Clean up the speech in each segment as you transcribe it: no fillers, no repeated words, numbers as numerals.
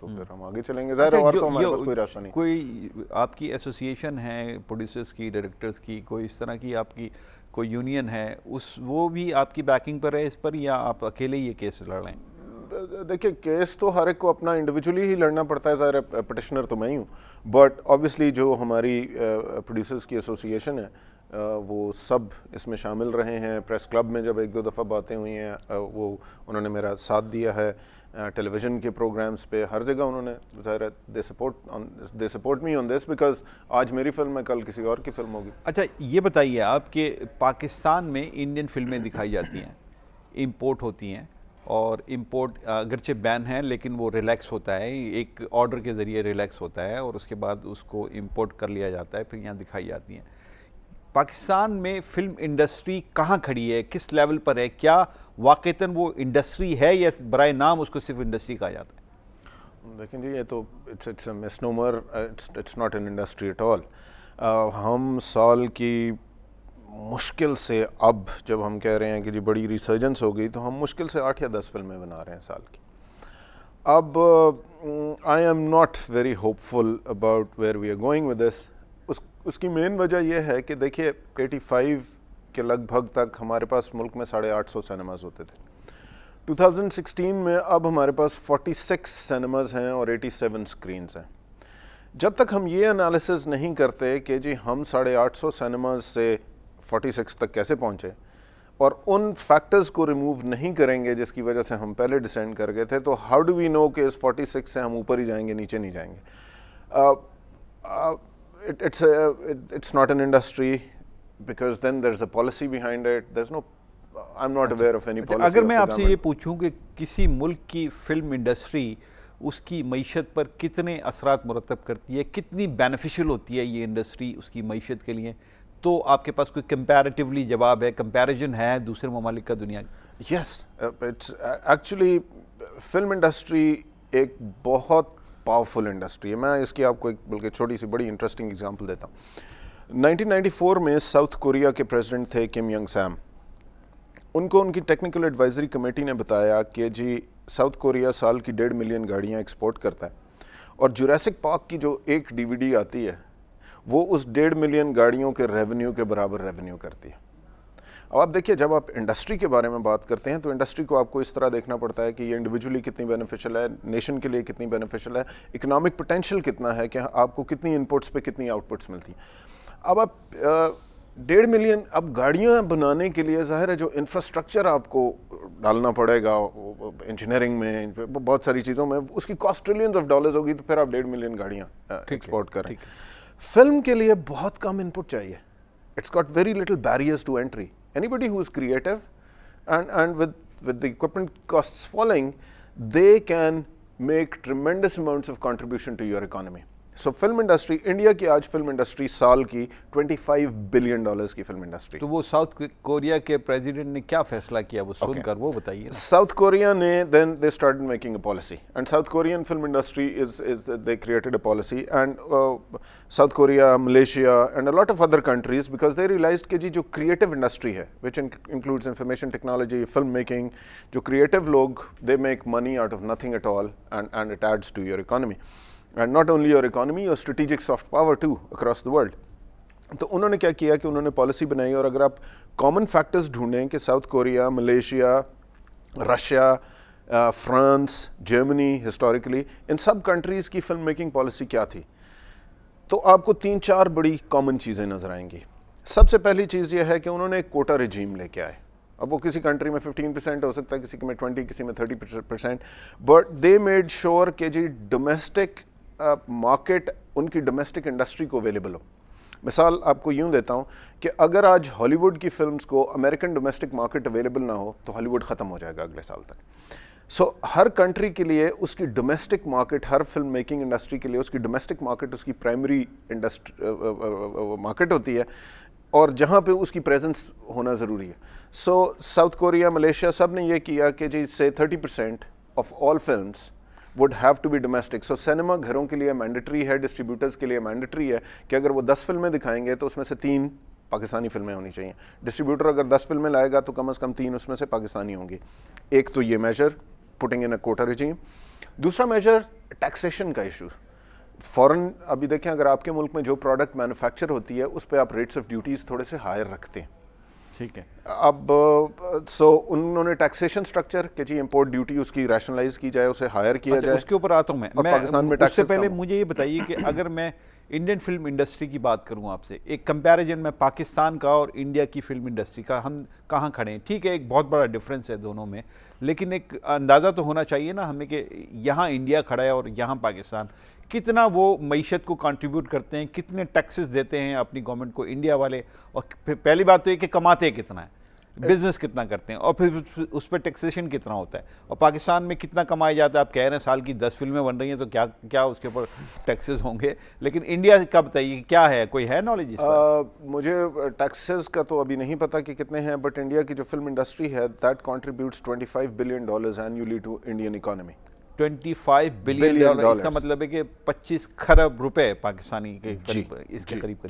تو پھر ہم آگے چلیں گے. ظاہر ہے اور تو ہمارے پاس کوئی راستہ نہیں. کوئی آپ کی ایسوسیشن ہے پروڈیوسرز کی, ڈائریکٹرز کی, کوئی اس طرح کی آپ کی کوئی یونین ہے, وہ بھی آپ کی بیکنگ پر ہے اس پر, یا آپ اکیلے یہ کیس لڑ رہے ہیں؟ دیکھیں کیس تو ہر ایک کو اپنا انڈیویجولی ہی لڑنا پڑتا ہے, ظاہر ہے پٹیشنر تو میں ہی ہوں, بٹ آبویسلی جو ہماری پروڈیوسرز کی ایسوسیشن ہے وہ سب اس میں شامل رہے ہیں. پریس کلب میں جب 1-2 دفعہ باتیں ہوئی ہیں وہ انہوں نے میرا ساتھ دیا ہے, ٹیلی ویژن کے پروگرامز پہ ہر جگہ انہوں نے, ظاہر ہے they support me on this because آج میری فلم ہے کل کسی اور کی فلم ہوگی. اچھا یہ بتائیے آپ کہ پاکستان میں انڈین فلمیں دکھائی جاتی ہیں, امپورٹ ہوتی ہیں, اور امپورٹ اگرچہ بین ہے لیکن وہ ریلیکس ہوتا ہے, ایک آرڈر کے ذریعے ریلیکس ہوتا ہے, اور اس کے بعد اس کو امپورٹ کر لیا جاتا ہے, پھر یہاں دکھائی جاتی ہیں. پاکستان میں فلم انڈسٹری کہاں کھڑی ہے, کس لیول پر ہے, کیا واقعتاً وہ انڈسٹری ہے یا برائے نام اس کو صرف انڈسٹری کہا جاتا ہے؟ دیکھیں جی یہ تو it's a misnomer, it's not an industry at all. ہم سال کی مشکل سے, اب جب ہم کہہ رہے ہیں کہ جی بڑی ریسرجنس ہو گئی, تو ہم مشکل سے 8 یا 10 فلمیں بنا رہے ہیں سال کی. اب I am not very hopeful about where we are going with this. اس کی مین وجہ یہ ہے کہ دیکھیے 85 کے لگ بھگ تک ہمارے پاس ملک میں 850 سینماز ہوتے تھے. 2016 میں اب ہمارے پاس 46 سینماز ہیں اور 87 اسکرینز ہیں. جب تک ہم یہ انالیسز نہیں کرتے کہ جی ہم 850 سینماز سے 46 تک کیسے پہنچے, اور ان فیکٹرز کو ریموو نہیں کریں گے جس کی وجہ سے ہم پہلے ڈیسینڈ کر گئے تھے, تو ہاؤ ڈو وی نو کہ اس 46 سے ہم اوپر ہی جائیں گے, نیچے نہیں جائیں گے. It's not an industry because then there's a policy behind it. There's no, I'm not aware of any policy. اگر میں آپ سے یہ پوچھوں کہ کسی ملک کی فلم انڈسٹری اس کی معیشت پر کتنے اثرات مرتب کرتی ہے, کتنی بینیفیشل ہوتی ہے یہ انڈسٹری اس کی معیشت کے لیے, تو آپ کے پاس کوئی کمپیریٹیولی جواب ہے, کمپیریزن ہے دوسرے ممالک کا دنیا کی؟ یس, اٹس ایکچولی فلم انڈسٹری ایک بہت پاورفل انڈسٹری ہے. میں اس کی آپ کو ایک بلکہ چھوٹی سی بڑی انٹرسٹنگ اگزامپل دیتا ہوں. 1994 میں ساؤتھ کوریا کے پریزیڈنٹ تھے کم ینگ سیم. ان کو ان کی ٹیکنیکل ایڈوائزری کمیٹی نے بتایا کہ جی ساؤتھ کوریا سال کی 1.5 ملین گاڑیاں ایکسپورٹ کرتا ہے, اور جوریسک پارک کی جو ایک DVD آتی ہے وہ اس 1.5 ملین گاڑیوں کے ریونیو کے برابر ریونیو کرتی ہے. اب آپ دیکھیے جب آپ انڈسٹری کے بارے میں بات کرتے ہیں تو انڈسٹری کو آپ کو اس طرح دیکھنا پڑتا ہے کہ یہ انڈیویجولی کتنی بینیفیشل ہے, نیشن کے لیے کتنی بینیفیشل ہے, اکنامک پوٹینشیل کتنا ہے کہ آپ کو کتنی انپٹس پہ کتنی آؤٹ پٹس ملتی ہیں. اب آپ 1.5 ملین اب گاڑیاں بنانے کے لیے ظاہر ہے جو انفراسٹرکچر آپ کو ڈالنا پڑے گا انجینئرنگ میں, بہت ساری چیزوں میں, اس کی کاسٹ ٹریلینز آف ڈالرز ہوگی, تو پھر آپ 1.5 ملین گاڑیاں ایکسپورٹ کریں. فلم کے لیے بہت کم انپٹ چاہیے. It's got very little barriers to entry. Anybody who is creative and with the equipment costs falling, they can make tremendous amounts of contribution to your economy. So film industry, India کی آج film industry سال کی $25 billion کی film industry. تو وہ south Korea کے president نے کیا فیصلہ کیا وہ سن کر وہ بتائیے. ساؤتھ کوریا نے then they started making a policy and South Korean film industry is they created a policy and South Korea, Malaysia and a lot of other countries because they realized کہ جی جو creative industry ہے which includes information technology, film making, جو creative لوگ they make money out of nothing at all and it adds to your economy. And not only your economy, your strategic soft power too across the world. تو انہوں نے کیا کیا کہ انہوں نے پالیسی بنائی, اور اگر آپ کامن فیکٹرز ڈھونڈیں کہ South Korea, Malaysia, Russia, France, Germany historically ان سب کنٹریز کی فلم میکنگ پالیسی کیا تھی, تو آپ کو 3-4 بڑی کامن چیزیں نظر آئیں گی. سب سے پہلی چیز یہ ہے کہ انہوں نے ایک کوٹا رجیم لے کے آئے. اب وہ کسی کنٹری میں 15% ہو سکتا ہے, کسی میں 20%, کسی میں 30%, بٹ دے میڈ شیور کہ جی ڈومیسٹک مارکیٹ ان کی ڈومیسٹک انڈسٹری کو اویلیبل ہو. مثال آپ کو یوں دیتا ہوں کہ اگر آج ہالی ووڈ کی فلمز کو امریکن ڈومیسٹک مارکیٹ اویلیبل نہ ہو تو ہالی ووڈ ختم ہو جائے گا اگلے سال تک. سو ہر کنٹری کے لیے اس کی ڈومیسٹک مارکیٹ, ہر فلم میکنگ انڈسٹری کے لیے اس کی ڈومیسٹک مارکیٹ اس کی پرائمری مارکیٹ ہوتی ہے, اور جہاں پہ اس کی پریزنس ہونا ضروری ہے. سو ساؤتھ کوریا, ملیشیا سب نے یہ کیا کہ جی سے 30% of all films would have to be domestic. So cinema گھروں کے لیے مینڈیٹری ہے, ڈسٹریبیوٹرز کے لیے مینڈیٹری ہے کہ اگر وہ 10 فلمیں دکھائیں گے تو اس میں سے 3 پاکستانی فلمیں ہونی چاہیے. ڈسٹریبیوٹر اگر 10 فلمیں لائے گا تو کم از کم 3 اس میں سے پاکستانی ہوں گی. ایک تو یہ major putting in a quota regime. دوسرا میجر ٹیکسیشن کا ایشو. فوراً ابھی دیکھیں اگر آپ کے ملک میں جو پروڈکٹ مینوفیکچر ہوتی ہے اس پہ آپ ریٹس آف ڈیوٹیز تھوڑے سے ہائر رکھتے ہیں. ٹھیک ہے. اب سو انہوں نے ٹیکسیشن سٹرکچر کہ جی امپورٹ ڈیوٹی اس کی ریشنلائز کی جائے, اسے ہائر کیا جائے. اس کے اوپر آتا ہوں میں. پاکستان میں اس سے پہلے مجھے یہ بتائیے کہ اگر میں انڈین فلم انڈسٹری کی بات کروں آپ سے, ایک کمپیریزن میں پاکستان کا اور انڈیا کی فلم انڈسٹری کا, ہم کہاں کھڑے ہیں؟ ٹھیک ہے ایک بہت بڑا ڈفرینس ہے دونوں میں, لیکن ایک اندازہ تو ہونا چاہیے نا ہمیں کہ یہاں انڈیا کھڑا ہے اور یہاں پاکستان, کتنا وہ معیشت کو کنٹریبیوٹ کرتے ہیں, کتنے ٹیکسز دیتے ہیں اپنی گورنمنٹ کو انڈیا والے, اور پہلی بات تو یہ کہ کماتے کتنا ہے, بزنس کتنا کرتے ہیں, اور پھر اس پہ ٹیکسیشن کتنا ہوتا ہے, اور پاکستان میں کتنا کمایا جاتا ہے. آپ کہہ رہے ہیں سال کی 10 فلمیں بن رہی ہیں تو کیا اس کے اوپر ٹیکسز ہوں گے, لیکن انڈیا کا بتائیے کیا ہے, کوئی ہے نالج اس پر؟ مجھے ٹیکسز کا تو ابھی نہیں پتا کہ کتنے ہیں, بٹ انڈیا کی جو فلم انڈسٹری ہے that contributes $25 billion annually to Indian economy. $25 billion, اس کا مطلب ہے کہ 25 کھرب روپے پاکستانی کے اس کے قریب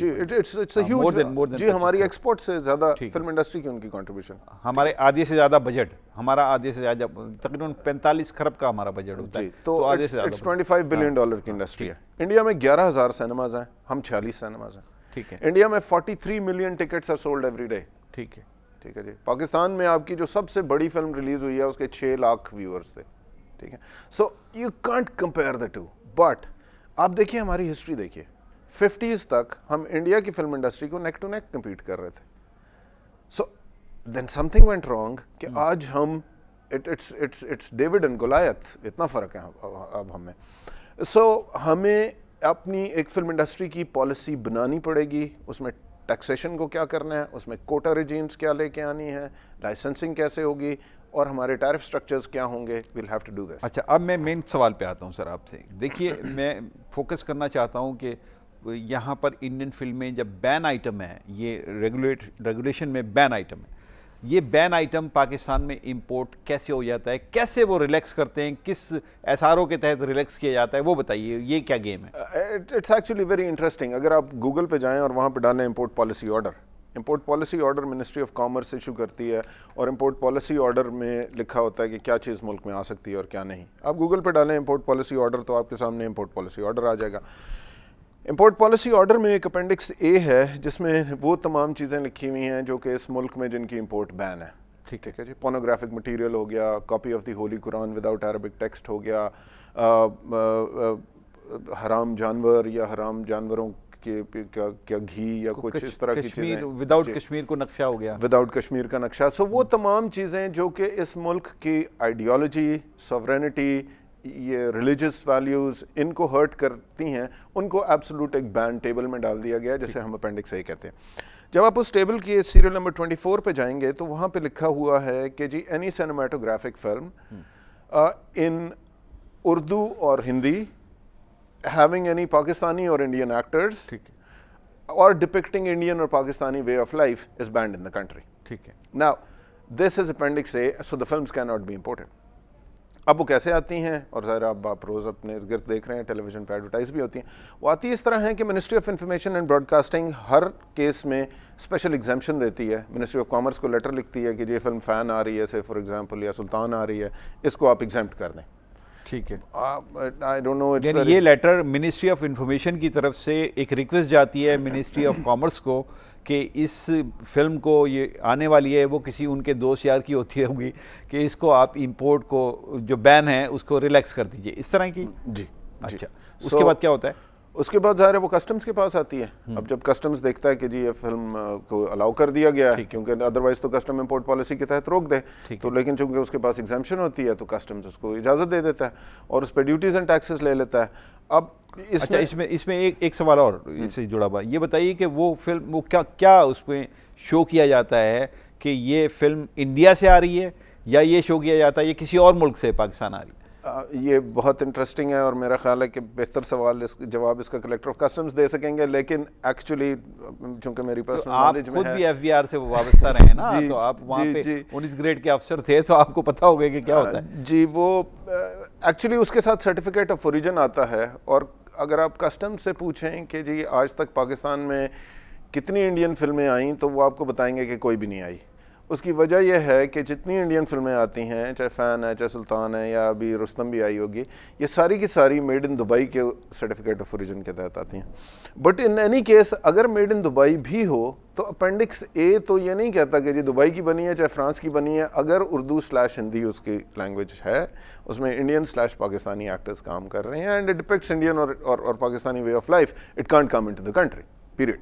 جی ہماری ایکسپورٹ سے زیادہ فلم انڈسٹری کی ان کی کنٹریبیوشن. ہمارے آدھے سے زیادہ بجٹ, ہمارا آدھے سے زیادہ تقریباً 45 کھرب کا ہمارا بجٹ ہوتا ہے, تو آدھے سے زیادہ $25 بلین کی انڈسٹری ہے. انڈیا میں 11,000 سینماز ہیں, ہم 46 سینماز ہیں. ٹھیک ہے. انڈیا میں 43 million tickets are sold every day. ٹھیک ہے. ٹھیک ہے جی. پاکستان میں آپ کی جو سب سے بڑی فلم ریلیز ہوئی ہے اس کے 6 لاکھ ویورز تھے. ٹھیک ہے. So you can't compare the two, but آپ دیکھیے ہماری ہسٹری دیکھیے, 50s تک ہم انڈیا کی فلم انڈسٹری کو نیک ٹو نیک کمپیٹ کر رہے تھے. سو دین سم تھنگ وینٹ رانگ کہ آج ہم اٹس ڈیوڈ اینڈ گولیت, اتنا فرق ہے اب ہمیں. سو ہمیں اپنی ایک فلم انڈسٹری کی پالیسی بنانی پڑے گی, اس میں ٹیکسیشن کو کیا کرنا ہے, اس میں کوٹا ریجیمز کیا لے کے آنی ہے, لائسنسنگ کیسے ہوگی, اور ہمارے ٹیرف سٹرکچرز کیا ہوں گے. we'll have to do this. اچھا اب میں مین سوال پہ آتا ہوں سر آپ سے. دیکھیے میں فوکس کرنا چاہتا ہوں کہ یہاں پر انڈین فلمیں جب بین آئٹم ہے, یہ ریگولیشن میں بین آئٹم ہے, یہ بین آئٹم پاکستان میں امپورٹ کیسے ہو جاتا ہے, کیسے وہ ریلیکس کرتے ہیں, کس ایساروں کے تحت ریلیکس کیا جاتا ہے, وہ بتائیے, یہ کیا گیم ہے؟ It's actually very interesting. اگر آپ گوگل پہ جائیں اور وہاں پہ ڈالیں import policy order, import policy order ministry of commerce issue کرتی ہے, اور امپورٹ پالیسی آرڈر میں لکھا ہوتا ہے کہ کیا چیز ملک میں آ سکتی ہے اور کیا نہیں. آپ گوگل پہ ڈالیں امپورٹ پالیسی آرڈر تو آپ کے سامنے امپورٹ پالیسی آرڈر آ جائے گا. امپورٹ پالیسی آرڈر میں ایک اپینڈکس اے ہے جس میں وہ تمام چیزیں لکھی ہوئی ہیں جو کہ اس ملک میں جن کی امپورٹ بین ہے. ٹھیک ہے جی. پورنوگرافک مٹیریل ہو گیا, copy of the holy Quran without Arabic text ہو گیا, حرام جانور یا حرام جانوروں کیا گھی یا کچھ اس طرح کی چیزیں, وداؤٹ کشمیر کو نقشہ ہو گیا, وداؤٹ کشمیر کا نقشہ. سو وہ تمام چیزیں جو کہ اس ملک کی آئیڈیالوجی, سوورینٹی, یہ ریلیجس ویلیوز ان کو ہرٹ کرتی ہیں, ان کو ایبسولوٹ ایک بین ٹیبل میں ڈال دیا گیا جسے ہم اپینڈکس اے کہتے ہیں. جب آپ اس ٹیبل کی سیریل نمبر 24 پہ جائیں گے تو وہاں پہ لکھا ہوا ہے کہ جی اینی سینیمیٹوگرافک فلم ان اردو اور Hindi having any Pakistani or Indian actors or depicting Indian or Pakistani way of life is banned in the country. Now, this is Appendix A, so the films cannot be imported. اب وہ کیسے آتی ہیں, اور ظاہر آپ روز اپنے ارد گرد دیکھ رہے ہیں ٹیلی ویژن پہ ایڈورٹائز بھی ہوتی ہیں, وہ آتی اس طرح ہیں کہ ministry of information and broadcasting ہر کیس میں اسپیشل ایگزیمپشن دیتی ہے. منسٹری آف کامرس کو لیٹر لکھتی ہے کہ یہ فلم فین آ رہی ہے, سے فار ایگزامپل, یا سلطان آ رہی ہے, اس کو آپ ایگزیمپٹ کر دیں. ٹھیک ہے. I don't know, یعنی یہ لیٹر منسٹری آف انفارمیشن کی طرف سے ایک ریکویسٹ جاتی ہے منسٹری آف کامرس کو کہ اس فلم کو یہ آنے والی ہے, وہ کسی ان کے دوست یار کی ہوتی ہوگی کہ اس کو آپ امپورٹ کو جو بین ہے اس کو ریلیکس کر دیجئے, اس طرح کی. جی. اچھا, اس کے بعد کیا ہوتا ہے؟ اس کے بعد ظاہر ہے وہ کسٹمز کے پاس آتی ہے. اب جب کسٹمز دیکھتا ہے کہ جی یہ فلم کو الاؤ کر دیا گیا ہے, کیونکہ ادروائز تو کسٹم امپورٹ پالیسی کے تحت روک دے, تو لیکن چونکہ اس کے پاس ایگزیمپشن ہوتی ہے تو کسٹمز اس کو اجازت دے دیتا ہے اور اس پہ ڈیوٹیز اینڈ ٹیکسز لے لیتا ہے. اب اس میں ایک سوال اور اس سے جڑا ہوا, یہ بتائیے کہ وہ فلم وہ کیا اس میں شو کیا جاتا ہے کہ یہ فلم انڈیا سے آ رہی ہے, یا یہ شو کیا جاتا ہے یہ کسی اور ملک سے پاکستان آ رہی ہے؟ یہ بہت انٹرسٹنگ ہے, اور میرا خیال ہے کہ بہتر سوال جواب اس کا کلیکٹر آف کسٹمز دے سکیں گے, لیکن ایکچولی چونکہ میری پرسنل نالج میں ہے, آپ خود بھی ایف بی آر سے وابستہ رہے ہیں نا, تو آپ وہاں پہ 19 گریڈ کے افسر تھے, تو آپ کو پتہ ہوگا کہ کیا ہوتا ہے. جی, وہ ایکچولی اس کے ساتھ سرٹیفکیٹ آف اوریجن آتا ہے, اور اگر آپ کسٹم سے پوچھیں کہ جی آج تک پاکستان میں کتنی انڈین فلمیں آئیں تو وہ آپ کو بتائیں گے کہ کوئی بھی نہیں آئی. اس کی وجہ یہ ہے کہ جتنی انڈین فلمیں آتی ہیں, چاہے فین ہے, چاہے سلطان ہے, یا ابھی رستم بھی آئی ہوگی, یہ ساری کی ساری میڈ ان دبئی کے سرٹیفکیٹ آف اوریجن کے تحت آتی ہیں. بٹ ان اینی کیس اگر میڈ ان دبئی بھی ہو تو اپینڈکس اے تو یہ نہیں کہتا کہ جی دبئی کی بنی ہے چاہے فرانس کی بنی ہے, اگر اردو / ہندی اس کی لینگویج ہے, اس میں انڈین / پاکستانی ایکٹرز کام کر رہے ہیں, اینڈ اٹ ڈپکٹس انڈین اور Pakistani way of life, it can't come into the country period.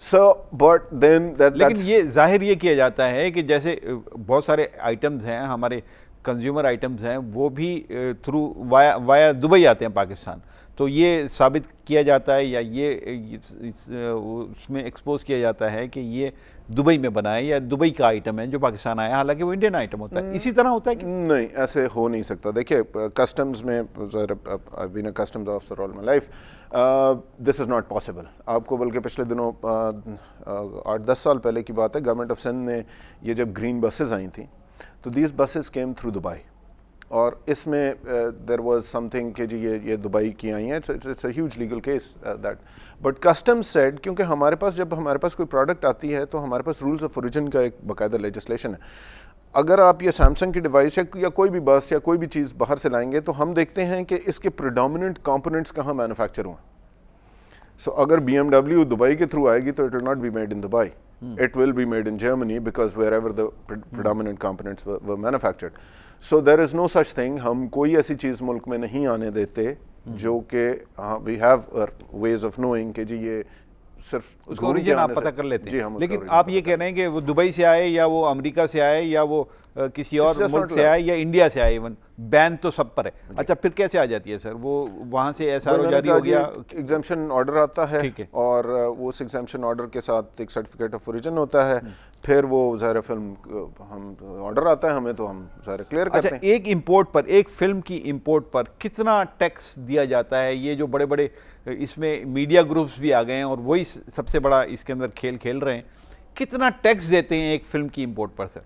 So, but then لیکن یہ ظاہر یہ کیا جاتا ہے کہ جیسے بہت سارے آئٹمز ہیں, ہمارے کنزیومر آئٹمز ہیں, وہ بھی تھرو وایا دبئی آتے ہیں پاکستان, تو یہ ثابت کیا جاتا ہے یا یہ اس میں ایکسپوز کیا جاتا ہے کہ یہ دبئی میں بنا ہے یا دبئی کا آئٹم ہے جو پاکستان آیا, حالانکہ وہ انڈین آئٹم ہوتا ہے. اسی طرح ہوتا ہے کہ نہیں, ایسے ہو نہیں سکتا. دیکھیے کسٹمز میں, I've been a customs officer all my life, this is not possible. آپ کو بلکہ پچھلے دنوں 8-10 سال پہلے کی بات ہے, گورنمنٹ آف سندھ نے یہ جب گرین بسز آئی تھیں تو these buses came through Dubai, اور اس میں دیر واز سم تھنگ کہ جی یہ دبئی کی آئی ہیں. It's a huge legal case that, but customs said کیونکہ ہمارے پاس جب ہمارے پاس کوئی پروڈکٹ آتی ہے تو ہمارے پاس رولز آف اوریجن کا ایک باقاعدہ لیجسلیشن ہے. اگر آپ یہ سیمسنگ کی ڈیوائس یا کوئی بھی بس یا کوئی بھی چیز باہر سے لائیں گے تو ہم دیکھتے ہیں کہ اس کے پریڈومیننٹ کمپوننٹس کہاں مینوفیکچر ہوئے. سو اگر BMW دبئی کے تھرو آئے گی تو it will not be made in Dubai, it will be made in Germany because wherever the predominant components were manufactured. So there is no such thing, ہم کوئی ایسی چیز ملک میں نہیں آنے دیتے جو کہ we have ways of knowing کہ جی یہ صرف اس کا اوریجن آپ پتہ کر لیتے ہیں. لیکن آپ یہ کہہ رہے ہیں کہ وہ دبئی سے آئے یا وہ امریکہ سے آئے یا وہ کسی اور ملک سے آئے یا انڈیا سے آئے, ایون بین تو سب پر ہے. اچھا پھر کیسے آ جاتی ہے سر, وہ وہاں سے ایس آر او جاری ہو گیا, ایگزمپشن آرڈر آتا ہے اور اس ایگزمپشن آرڈر کے ساتھ ایک سرٹیفکیٹ آف اوریجن ہوتا ہے, پھر وہ ظاہر فلم ہم آرڈر آتا ہے ہمیں تو ہم ظاہر کلیئر کرتے ہیں. ایک امپورٹ پر, ایک فلم کی امپورٹ پر کتنا ٹیکس دیا جاتا ہے؟ یہ جو بڑے بڑے اس میں میڈیا گروپس بھی آ گئے ہیں اور وہی سب سے بڑا اس کے اندر کھیل رہے ہیں, کتنا ٹیکس دیتے ہیں ایک فلم کی امپورٹ پر سر؟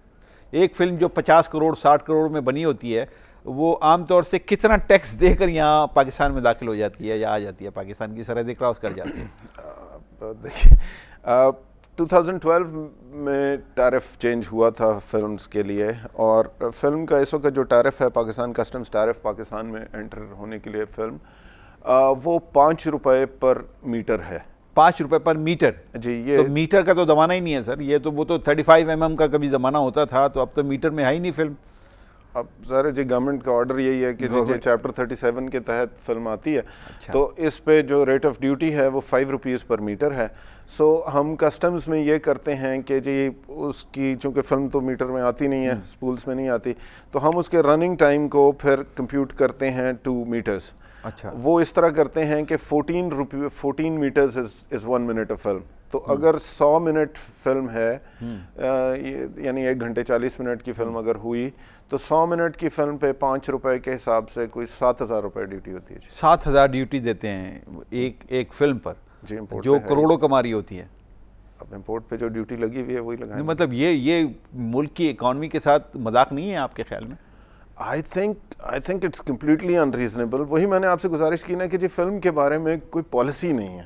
ایک فلم جو 50 کروڑ 60 کروڑ میں بنی ہوتی ہے وہ عام طور سے کتنا ٹیکس دے کر یہاں پاکستان میں داخل ہو جاتی ہے یا آ جاتی ہے, پاکستان کی سرحدیں کراس کر جاتی ہے؟ دیکھیے 2012 میں ٹیرف چینج ہوا تھا فلمز کے لیے, اور فلم کا اس وقت جو ٹیرف ہے پاکستان کسٹمز ٹیرف پاکستان میں انٹر ہونے کے لیے فلم وہ 5 روپے پر میٹر ہے. 5 روپے پر میٹر؟ جی. یہ تو میٹر کا تو زمانہ ہی نہیں ہے سر, یہ تو وہ تو 35 mm کا کبھی زمانہ ہوتا تھا, تو اب تو میٹر میں ہے ہی نہیں فلم. اب سر جی گورنمنٹ کا آرڈر یہی ہے کہ جو چیپٹر 37 کے تحت فلم آتی ہے تو اس پہ جو ریٹ آف ڈیوٹی ہے وہ 5 روپیز پر میٹر ہے. سو ہم کسٹمز میں یہ کرتے ہیں کہ جی اس کی چونکہ فلم تو میٹر میں آتی نہیں ہے, اسپولس میں نہیں آتی, تو ہم اس کے رننگ ٹائم کو پھر کمپیوٹ کرتے ہیں 2 میٹرز. اچھا. وہ اس طرح کرتے ہیں کہ 14 metres is 1 minute of film. تو اگر 100 منٹ فلم ہے یعنی 1 گھنٹے 40 منٹ کی فلم اگر ہوئی تو 100 منٹ کی فلم پہ 5 روپے کے حساب سے کوئی 7,000 روپے ڈیوٹی ہوتی ہے. 7,000 ڈیوٹی دیتے ہیں ایک فلم پر جی, جو کروڑوں کماری ہوتی ہے. اب امپورٹ پہ جو ڈیوٹی لگی ہوئی ہے وہی لگائیں. مطلب یہ ملک کی اکانومی کے ساتھ مذاق نہیں ہے آپ کے خیال میں؟ I think it's completely unreasonable. وہی میں نے آپ سے گزارش کی نا کہ جی فلم کے بارے میں کوئی پالیسی نہیں ہے.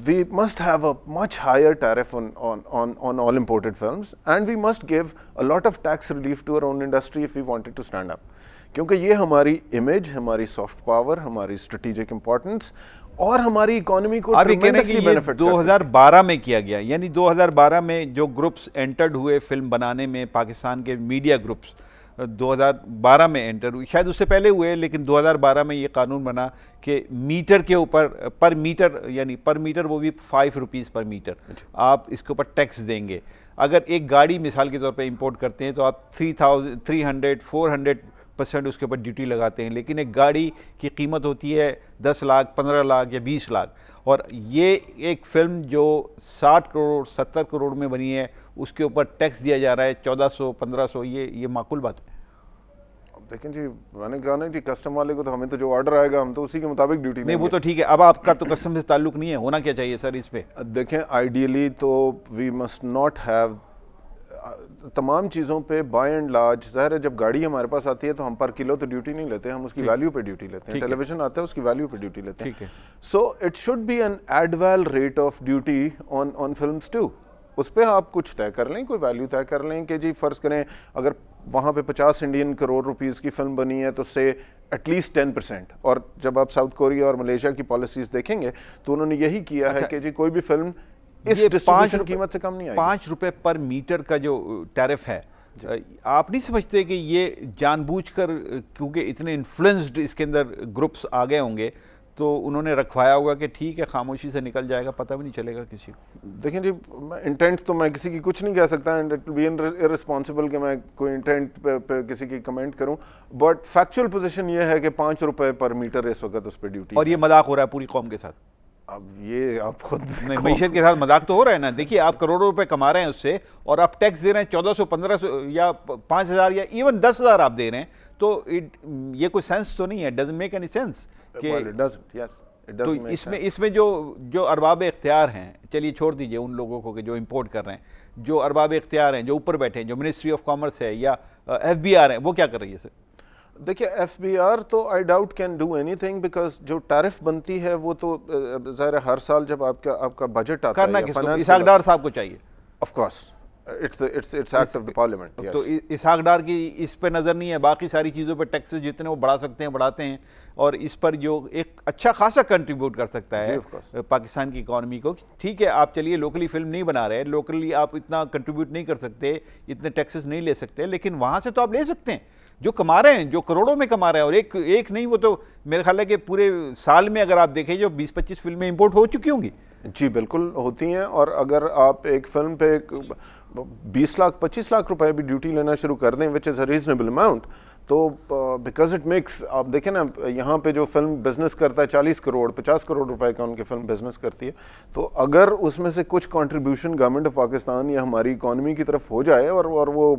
We must have a much higher tariff on all imported films, and we must give a lot of tax relief to our own industry if we wanted to stand up. کیونکہ یہ ہماری image, ہماری soft power, ہماری strategic importance اور ہماری economy کو tremendously benefit. 2012 میں کیا گیا, یعنی 2012 میں جو گروپس انٹرڈ ہوئے فلم بنانے میں, پاکستان کے میڈیا گروپس 2012 میں انٹر ہوئی, شاید اس سے پہلے ہوئے, لیکن 2012 میں یہ قانون بنا کہ میٹر کے اوپر پر میٹر, یعنی پر میٹر وہ بھی 5 روپیز پر میٹر آپ اس کے اوپر ٹیکس دیں گے. اگر ایک گاڑی مثال کے طور پہ امپورٹ کرتے ہیں تو آپ 300-400% اس کے اوپر ڈیوٹی لگاتے ہیں, لیکن ایک گاڑی کی قیمت ہوتی ہے 10 لاکھ 15 لاکھ یا 20 لاکھ, اور یہ ایک فلم جو 60 کروڑ 70 کروڑ میں بنی ہے اس کے اوپر ٹیکس دیا جا رہا ہے 1400-1500. یہ معقول بات ہے؟ دیکھیں جی میں نے کہا نا جی کسٹم والے کو تو ہمیں تو جو آرڈر آئے گا ہم تو اسی کے مطابق ڈیوٹی نہیں. وہ تو ٹھیک ہے, اب آپ کا تو کسٹم سے تعلق نہیں ہے, ہونا کیا چاہیے سر اس پہ؟ دیکھیں آئیڈیلی تو وی مسٹ ناٹ ہیو تمام چیزوں پہ بائی اینڈ لارج. ظاہر ہے جب گاڑی ہمارے پاس آتی ہے تو ہم پر کلو تو ڈیوٹی نہیں لیتے, ہم اس کی ویلیو پہ ڈیوٹی لیتے ہیں. ٹیلی ویژن آتا ہے اس کی ویلیو پہ ڈیوٹی لیتے ہیں. So it should be an ad valorem rate of duty on films too. اس پہ آپ کچھ طے کر لیں, کوئی ویلیو طے کر لیں کہ جی فرض کریں اگر وہاں پہ 50 انڈین کروڑ روپیز کی فلم بنی ہے تو سے ایٹ لیسٹ 10%. اور جب آپ ساؤتھ کوریا اور ملیشیا کی پالیسیز دیکھیں گے تو انہوں نے یہی کیا ہے کہ جی کوئی بھی فلم اس ڈسٹریبیوشن قیمت سے کم نہیں آئے گی. 5 روپے پر میٹر کا جو ٹیرف ہے, آپ نہیں سمجھتے کہ یہ جان بوجھ کر, کیونکہ اتنے انفلوئنسڈ اس کے اندر گروپس آ گئے ہوں گے, تو انہوں نے رکھوایا ہوگا کہ ٹھیک ہے خاموشی سے نکل جائے گا, پتہ بھی نہیں چلے گا کسی کو. دیکھیں جی انٹینٹ تو میں کسی کی کچھ نہیں کہہ سکتا, and it will be irresponsible کہ میں کوئی انٹینٹ پہ کسی کی کمنٹ کروں, بٹ فیکچوئل پوزیشن یہ ہے کہ 5 روپے پر میٹر اس وقت اس پہ ڈیوٹی. اور یہ مذاق ہو رہا ہے پوری قوم کے ساتھ. اب یہ آپ خود معیشت کے ساتھ مذاق تو ہو رہا ہے نا. دیکھیے آپ کروڑوں روپے کما رہے ہیں اس سے, اور آپ ٹیکس دے رہے ہیں 1400 1500 یا 5000 یا ایون 10,000 آپ دے رہے ہیں, تو یہ کوئی سینس تو نہیں ہے. ڈزنٹ میک اینی سینس کہ تو اس میں جو ارباب اختیار ہیں, چلیے چھوڑ دیجئے ان لوگوں کو کہ جو امپورٹ کر رہے ہیں, جو ارباب اختیار ہیں, جو اوپر بیٹھے ہیں, جو منسٹری آف کامرس ہے یا FBR ہے, وہ کیا کر رہی ہے سر؟ دیکھیے FBR تو I doubt can do any thing, because جو ٹیرف بنتی ہے وہ تو ظاہر ہر سال جب آپ کا بجٹ آتا ہے, کرنا کس کو؟ اسحاق ڈار صاحب کو چاہیے. Of course it's act of the parliament. تو اسحاق ڈار کی اس پہ نظر نہیں ہے, باقی ساری چیزوں پہ ٹیکسز جتنے وہ بڑھا سکتے ہیں بڑھاتے ہیں, اور اس پر جو ایک اچھا خاصا کنٹریبیوٹ کر سکتا ہے پاکستان کی اکانومی کو. ٹھیک ہے آپ چلیے لوکلی فلم نہیں بنا رہے, لوکلی آپ اتنا کنٹریبیوٹ نہیں کر سکتے, اتنے ٹیکسز نہیں لے سکتے, لیکن وہاں سے تو آپ لے سکتے ہیں جو کما رہے ہیں, جو کروڑوں میں کما رہے ہیں. اور ایک نہیں, وہ تو میرے خیال ہے کہ پورے سال میں اگر آپ دیکھیں جو 20-25 فلمیں امپورٹ ہو چکی ہوں گی. جی بالکل ہوتی ہیں, اور اگر آپ ایک فلم پہ 20 لاکھ 25 لاکھ روپے بھی ڈیوٹی لینا شروع کر دیں, وچ از اے ریزنیبل اماؤنٹ, تو بیکاز اٹ میکس, آپ دیکھیں نا یہاں پہ جو فلم بزنس کرتا ہے 40 کروڑ 50 کروڑ روپے کا ان کی فلم بزنس کرتی ہے, تو اگر اس میں سے کچھ کنٹریبیوشن گورنمنٹ آف پاکستان یا ہماری اکانومی کی طرف ہو جائے, اور وہ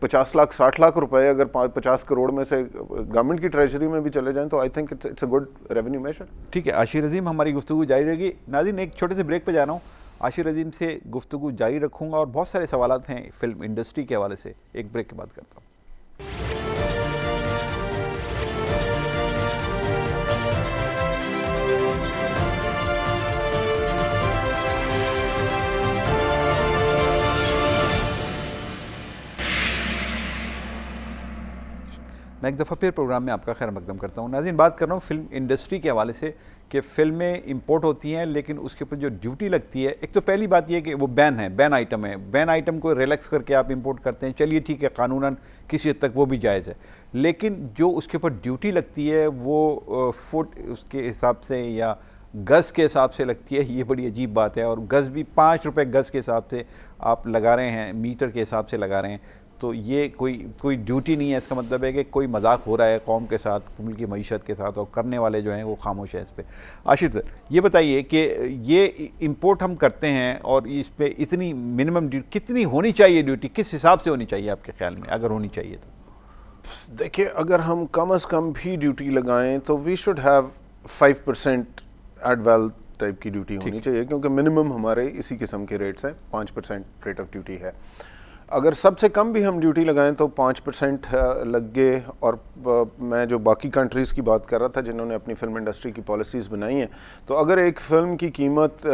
50 لاکھ 60 لاکھ روپے اگر 50 کروڑ میں سے گورنمنٹ کی ٹریجری میں بھی چلے جائیں, تو I think it's a good revenue measure. ٹھیک ہے عاشر عظیم, ہماری گفتگو جاری رہے گی. ناظرین ایک چھوٹے سے بریک پہ جا رہا ہوں, عاشر عظیم سے گفتگو جاری رکھوں گا, اور بہت سارے سوالات ہیں فلم انڈسٹری کے حوالے سے. ایک بریک کے بعد کرتا ہوں. میں ایک دفعہ پھر پروگرام میں آپ کا خیر مقدم کرتا ہوں. ناظرین بات کر رہا ہوں فلم انڈسٹری کے حوالے سے کہ فلمیں امپورٹ ہوتی ہیں, لیکن اس کے اوپر جو ڈیوٹی لگتی ہے, ایک تو پہلی بات یہ کہ وہ بین ہے, بین آئٹم ہے. بین آئٹم کو ریلیکس کر کے آپ امپورٹ کرتے ہیں, چلیے ٹھیک ہے قانوناً کسی حد تک وہ بھی جائز ہے, لیکن جو اس کے اوپر ڈیوٹی لگتی ہے وہ فٹ اس کے حساب سے یا گز کے حساب سے لگتی ہے. یہ بڑی عجیب بات ہے, اور گز بھی 5 روپے گز کے حساب سے آپ لگا رہے ہیں, میٹر کے حساب سے لگا رہے ہیں, تو یہ کوئی ڈیوٹی نہیں ہے. اس کا مطلب ہے کہ کوئی مذاق ہو رہا ہے قوم کے ساتھ, ملک کی معیشت کے ساتھ, اور کرنے والے جو ہیں وہ خاموش ہیں اس پہ. عاشر سر یہ بتائیے کہ یہ امپورٹ ہم کرتے ہیں, اور اس پہ اتنی منیمم ڈیوٹی کتنی ہونی چاہیے, ڈیوٹی کس حساب سے ہونی چاہیے آپ کے خیال میں, اگر ہونی چاہیے تو؟ دیکھیے اگر ہم کم از کم بھی ڈیوٹی لگائیں تو we should have 5% ad val type کی ڈیوٹی ہونی چاہیے, کیونکہ منیمم ہمارے اسی قسم کے ریٹس ہیں, 5% ریٹ آف ڈیوٹی ہے. اگر سب سے کم بھی ہم ڈیوٹی لگائیں تو 5% لگ گئے. اور میں جو باقی کنٹریز کی بات کر رہا تھا جنہوں نے اپنی فلم انڈسٹری کی پالیسیز بنائی ہیں, تو اگر ایک فلم کی قیمت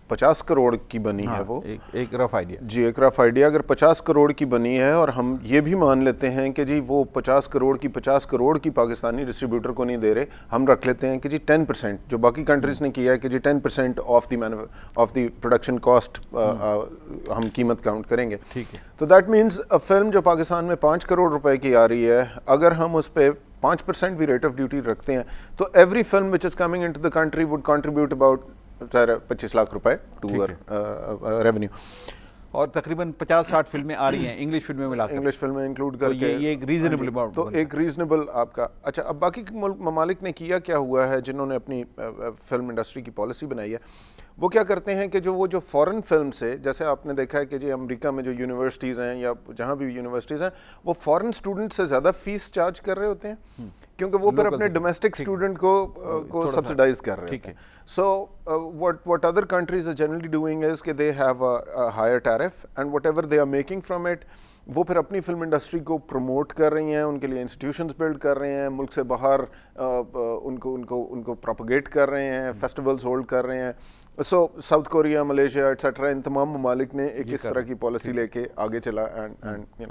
50 کروڑ کی بنی ہے, وہ ایک رف آئیڈیا, جی ایک رف آئیڈیا, اگر 50 کروڑ کی بنی ہے, اور ہم یہ بھی مان لیتے ہیں کہ جی وہ 50 کروڑ کی پاکستانی ڈسٹریبیوٹر کو نہیں دے رہے, ہم رکھ لیتے ہیں کہ جی 10%, جو باقی کنٹریز نے کیا ہے کہ جی 10% آف دی پروڈکشن کاسٹ ہم قیمت کاؤنٹ کریں گے. ٹھیک ہے, تو دیٹ مینز فلم جو پاکستان میں 5 کروڑ روپے کی آ رہی ہے, اگر ہم اس پہ 5% بھی ریٹ آف ڈیوٹی رکھتے ہیں, تو every film which is coming into the country would contribute about 25 lakh روپے ٹو ریونیو. اور تقریباً 50-60 فلمیں آ رہی ہیں انگلش فلمیں ملا کر, انگلش فلمیں انکلوڈ کر کے, یہ ایک ریزنیبل اماؤنٹ, تو ایک ریزنیبل آپ کا. اچھا اب باقی ممالک نے کیا ہوا ہے جنہوں نے اپنی فلم انڈسٹری کی پالیسی بنائی ہے, وہ کیا کرتے ہیں کہ جو فورن فلم سے, جیسے آپ نے دیکھا ہے کہ جی امریکہ میں جو یونیورسٹیز ہیں یا جہاں بھی یونیورسٹیز ہیں, وہ فورن اسٹوڈنٹ سے زیادہ فیس چارج کر رہے ہوتے ہیں, کیونکہ وہ پھر اپنے ڈومیسٹک اسٹوڈنٹ کو سبسڈائز کر رہے ہیں. So what other countries are generally doing is کہ they have a higher tariff, and whatever they are making from it وہ پھر اپنی فلم انڈسٹری کو پروموٹ کر رہی ہیں, ان کے لیے انسٹیٹیوشنز بلڈ کر رہے ہیں, ملک سے باہر ان کو پروپیگیٹ کر رہے ہیں, فیسٹیولز ہولڈ کر رہے ہیں. سو ساؤتھ کوریا, ملیشیا ایٹسیٹرا, ان تمام ممالک نے ایک اس طرح کی پالیسی لے کے آگے چلا. اینڈ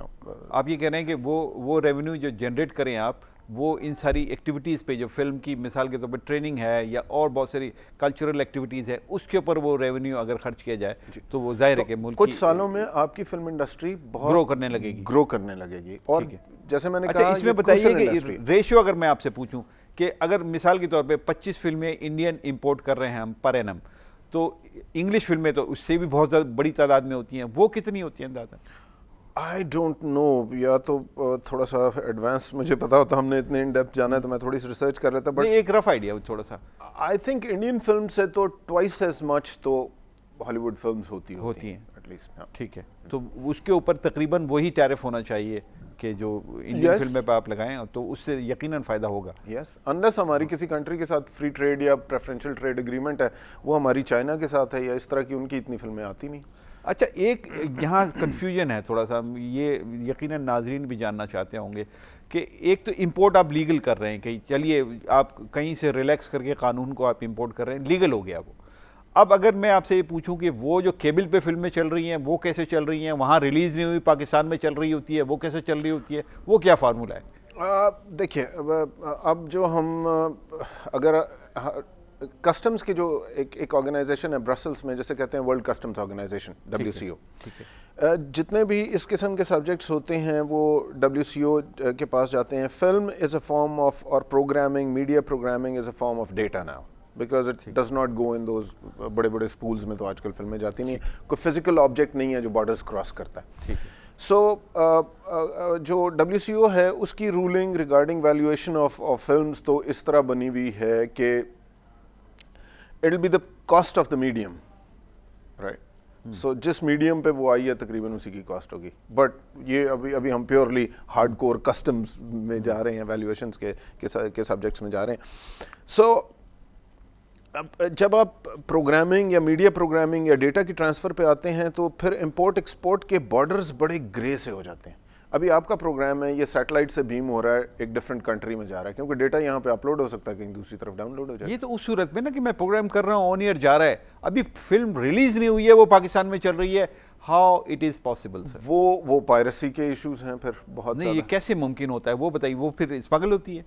آپ یہ کہہ رہے ہیں کہ وہ ریونیو جو جنریٹ کریں آپ, وہ ان ساری ایکٹیویٹیز پہ, جو فلم کی مثال کے طور پر ٹریننگ ہے یا اور بہت ساری کلچرل ایکٹیویٹیز ہے, اس کے اوپر وہ ریونیو اگر خرچ کیا جائے تو وہ ظاہر ہے کہ ملک کچھ سالوں میں آپ کی فلم انڈسٹری بہت گرو کرنے لگے گی. اور جیسے میں نے کہا, اس میں بتائیے کہ ریشیو اگر میں آپ سے پوچھوں کہ اگر مثال کے طور پہ 25 فلمیں انڈین امپورٹ کر رہے ہیں ہم پر اینم, تو انگلش فلمیں تو اس سے بھی بہت زیادہ بڑی تعداد میں ہوتی ہیں, وہ کتنی ہوتی ہیں اندازہ؟ آئی ڈونٹ نو, یا تو تھوڑا سا ایڈوانس مجھے پتا ہوتا, ہم نے اتنے ان ڈیپتھ جانا ہے تو میں تھوڑی سی ریسرچ کر لیتا, بٹ ایک رف آئیڈیا تھوڑا سا. آئی تھنک انڈین فلم سے تو ٹوائس ایز مچ تو ہالی ووڈ فلمس ہوتی ہیں ایٹ لیسٹ. ٹھیک ہے, تو اس کے اوپر تقریباً وہی ٹیرف ہونا چاہیے کہ جو انڈین فلمیں پہ آپ لگائیں, تو اس سے یقیناً فائدہ ہوگا. یس, انلیس ہماری کسی کنٹری کے ساتھ فری ٹریڈ یا پریفرنشل ٹریڈ اگریمنٹ ہے, وہ ہماری چائنا کے ساتھ ہے یا اس طرح کی, ان کی اتنی فلمیں آتی نہیں. اچھا, ایک یہاں کنفیوژن ہے تھوڑا سا, یہ یقیناً ناظرین بھی جاننا چاہتے ہوں گے کہ ایک تو امپورٹ آپ لیگل کر رہے ہیں, کہ چلیے آپ کہیں سے ریلیکس کر کے قانون کو آپ امپورٹ کر رہے ہیں, لیگل ہو گیا وہ. اب اگر میں آپ سے یہ پوچھوں کہ وہ جو کیبل پہ فلمیں چل رہی ہیں وہ کیسے چل رہی ہیں, وہاں ریلیز نہیں ہوئی پاکستان میں چل رہی ہوتی ہے, وہ کیسے چل رہی ہوتی ہے, وہ کیا فارمولہ ہے؟ دیکھیے, اب جو ہم اگر کسٹمز کی جو ایک آرگنائزیشن ہے برسلس میں, جیسے کہتے ہیں ورلڈ کسٹمز آرگنائزیشن WCO, جتنے بھی اس قسم کے سبجیکٹس ہوتے ہیں وہ WCO کے پاس جاتے ہیں. Film is a form of, اور programming, media programming is a form of data now, because it does not go in those بڑے بڑے اسپولز میں تو آج کل فلمیں جاتی نہیں ہیں, کوئی فزیکل آبجیکٹ نہیں ہے جو بارڈرز کراس کرتا ہے. سو جو WCO ہے اس کی ruling regarding valuation of films تو اس طرح بنی ہوئی ہے کہ it will be the cost of the medium, right. So جس میڈیم پہ وہ آئی ہے تقریباً اسی کی کاسٹ ہوگی. بٹ یہ ابھی ہم پیورلی ہارڈ کور کسٹمز میں جا رہے ہیں, ویلیویشنس کے سبجیکٹس میں جا رہے ہیں. سو جب آپ پروگرامنگ یا میڈیا پروگرامنگ یا ڈیٹا کی ٹرانسفر پہ آتے ہیں تو پھر امپورٹ ایکسپورٹ کے بارڈرز بڑے گرے سے ہو جاتے ہیں. ابھی آپ کا پروگرام ہے, یہ سیٹلائٹ سے بیم ہو رہا ہے, ایک ڈفرنٹ کنٹری میں جا رہا ہے, کیونکہ ڈیٹا یہاں پہ اپلوڈ ہو سکتا ہے, کہیں دوسری طرف ڈاؤن لوڈ ہو جائے. یہ تو اس صورت میں نا کہ میں پروگرام کر رہا ہوں, آن ایئر جا رہا ہے, ابھی فلم ریلیز نہیں ہوئی ہے, وہ پاکستان میں چل رہی ہے, ہاؤ اٹ از پاسبل سر؟ وہ پائرسی کے ایشوز ہیں پھر بہت. نہیں, یہ کیسے ممکن ہوتا ہے وہ بتائیے, وہ پھر اسمگل ہوتی ہے.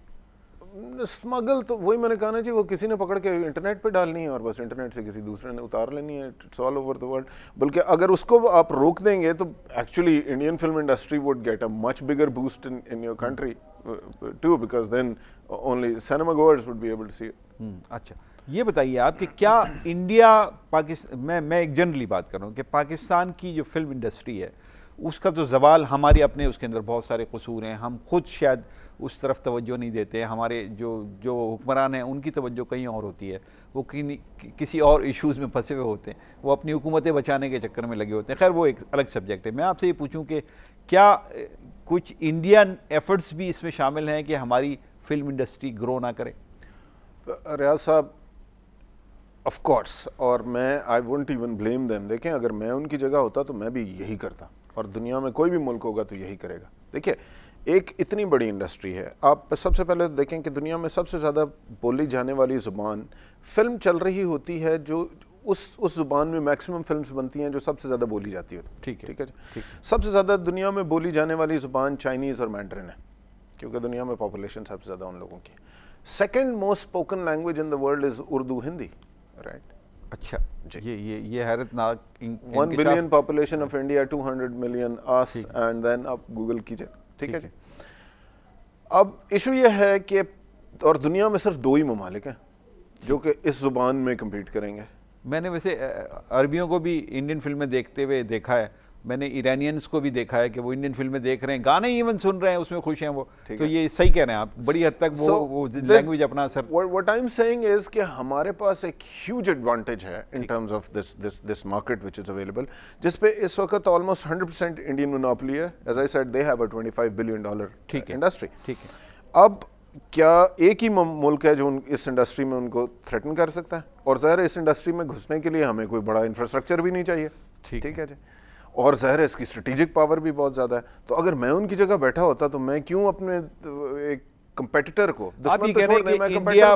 اسمگل تو وہی میں نے کہا نا جی, وہ کسی نے پکڑ کے انٹرنیٹ پہ ڈالنی ہے اور بس انٹرنیٹ سے کسی دوسرے نے اتار لینی ہے. It's all over the world. بلکہ اگر اس کو آپ روک دیں گے تو actually Indian film industry would get a much bigger boost in your country too, because then only cinema goers would be able to see it. اچھا, یہ بتائیے آپ کہ کیا انڈیا پاکستان, میں ایک جنرلی بات کر رہا ہوں کہ پاکستان کی جو فلم انڈسٹری ہے اس کا تو زوال, ہمارے اپنے اس کے اندر بہت سارے قصور ہیں, ہم خود شاید اس طرف توجہ نہیں دیتے, ہمارے جو حکمران ہیں ان کی توجہ کہیں اور ہوتی ہے, وہ کسی اور ایشوز میں پھنسے ہوئے ہوتے ہیں, وہ اپنی حکومتیں بچانے کے چکر میں لگے ہوتے ہیں. خیر وہ ایک الگ سبجیکٹ ہے. میں آپ سے یہ پوچھوں کہ کیا کچھ انڈین ایفرٹس بھی اس میں شامل ہیں کہ ہماری فلم انڈسٹری گرو نہ کرے؟ ریاض صاحب, آف کورس, اور میں I won't even blame them. دیکھیں, اگر میں ان کی جگہ ہوتا تو میں بھی یہی کرتا, اور دنیا میں کوئی بھی ملک ہوگا تو یہی کرے گا. دیکھیے, ایک اتنی بڑی انڈسٹری ہے, آپ سب سے پہلے دیکھیں کہ دنیا میں سب سے زیادہ بولی جانے والی زبان فلم چل رہی ہوتی ہے, جو اس زبان میں میکسیمم فلمز بنتی ہیں جو سب سے زیادہ بولی جاتی ہوتی. ٹھیک ہے جی. سب سے زیادہ دنیا میں بولی جانے والی زبان چائنیز اور مینڈرن ہے, کیونکہ دنیا میں پاپولیشن سب سے زیادہ ان لوگوں کی. Second most spoken language in the world is Urdu, Hindi, right. اچھا, یہ حیرت ناک 1 billion population of India, 200 million us, and then آپ گوگل کیجئے. ٹھیک ہے جی. اب ایشو یہ ہے کہ, اور دنیا میں صرف 2 ہی ممالک ہیں جو کہ اس زبان میں کمپیٹ کریں گے. میں نے ویسے عربیوں کو بھی انڈین فلمیں دیکھتے ہوئے دیکھا ہے, میں نے ایرانینس کو بھی دیکھا ہے کہ وہ انڈین فلمیں دیکھ رہے ہیں, گانے ایون سن رہے ہیں, اس میں خوش ہیں وہ. تو یہ صحیح کہہ رہے ہیں آپ, بڑی حد تک وہ لینگویج اپنا اثر. What I'm saying is کہ ہمارے پاس ایک ہیوج ایڈوانٹیج ہے in terms of this market which is available, جس پہ اس وقت almost 100% انڈین مونوپولی ہے. As I said, they have a $25 billion industry. اب کیا ایک ہی ملک ہے جو اس انڈسٹری میں ان کو تھریٹن کر سکتا ہے؟ اور ظاہر ہے اس انڈسٹری میں گھسنے کے لیے ہمیں کوئی بڑا انفراسٹرکچر بھی نہیں چاہیے. ٹھیک ہے جی. اور ظاہر ہے اس کی اسٹریٹجک پاور بھی بہت زیادہ ہے. تو اگر میں ان کی جگہ بیٹھا ہوتا تو میں کیوں اپنے ایک کمپیٹیٹر کو, آپ یہ کہہ رہے ہیں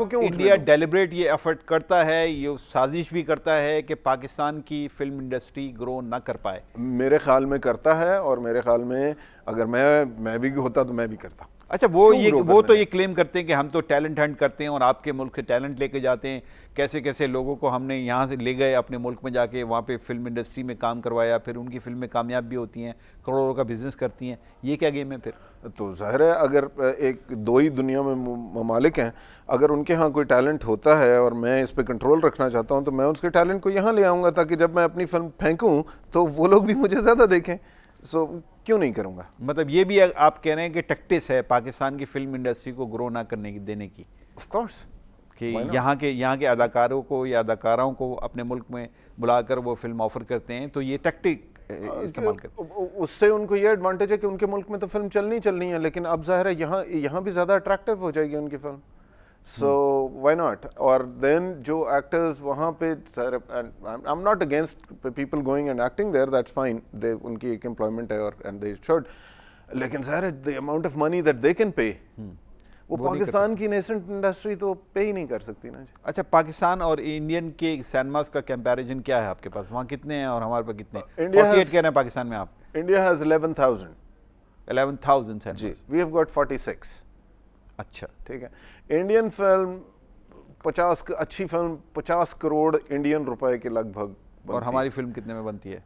کہ انڈیا ڈیلیبریٹ یہ ایفرٹ کرتا ہے, یہ سازش بھی کرتا ہے کہ پاکستان کی فلم انڈسٹری گرو نہ کر پائے؟ میرے خیال میں کرتا ہے, اور میرے خیال میں اگر میں بھی ہوتا تو میں بھی کرتا. اچھا, وہ تو یہ کلیم کرتے ہیں کہ ہم تو ٹیلنٹ ہنٹ کرتے ہیں اور آپ کے ملک سے ٹیلنٹ لے کے جاتے ہیں, کیسے کیسے لوگوں کو ہم نے یہاں سے لے گئے اپنے ملک میں جا کے وہاں پہ فلم انڈسٹری میں کام کروایا, پھر ان کی فلمیں کامیاب بھی ہوتی ہیں, کروڑوں کا بزنس کرتی ہیں. یہ کیا گیم ہے پھر؟ تو ظاہر ہے اگر ایک دو ہی دنیا میں ممالک ہیں, اگر ان کے ہاں کوئی ٹیلنٹ ہوتا ہے اور میں اس پہ کنٹرول رکھنا چاہتا ہوں تو میں اس کے ٹیلنٹ کو یہاں لے آؤں گا تاکہ جب میں اپنی فلم پھینکوں تو وہ لوگ بھی مجھے زیادہ دیکھیں. سو کیوں نہیں کروں گا؟ مطلب یہ بھی آپ کہہ رہے ہیں کہ ٹیکٹس ہے پاکستان کی فلم انڈسٹری کو گرو نہ کرنے کی, دینے کی؟ آف کورس, کہ یہاں کے اداکاروں کو یا اداکاراؤں کو اپنے ملک میں بلا کر وہ فلم آفر کرتے ہیں, تو یہ ٹیکٹک استعمال کرتے ہیں. اس سے ان کو یہ ایڈوانٹیج ہے کہ ان کے ملک میں تو فلم چلنی ہے, لیکن اب ظاہر ہے یہاں بھی زیادہ اٹریکٹیو ہو جائے گی ان کی فلم. So why not. اور دین جو ایکٹرز وہاں پہ, I am not against people going and acting there, that's fine, ان کی ایک امپلائمنٹ ہے اور اینڈ دے شوڈ, لیکن ظاہر ہے the amount of money that they can pay, وہ پاکستان کی نیسنٹ انڈسٹری تو پے ہی نہیں کر سکتی نا. اچھا, پاکستان اور انڈین کے سینماز کا کمپیریزن کیا ہے آپ کے پاس؟ وہاں کتنے ہیں اور ہمارے پاس کتنے ہیں؟ 48 کہہ رہے ہیں پاکستان میں آپ. India has 11,000 cinemas. جی, وی ہیو گاٹ 46. اچھا, ٹھیک ہے. انڈین فلم 50 اچھی فلم 50 کروڑ انڈین روپے کے لگ بھگ, اور ہماری فلم کتنے میں بنتی ہے؟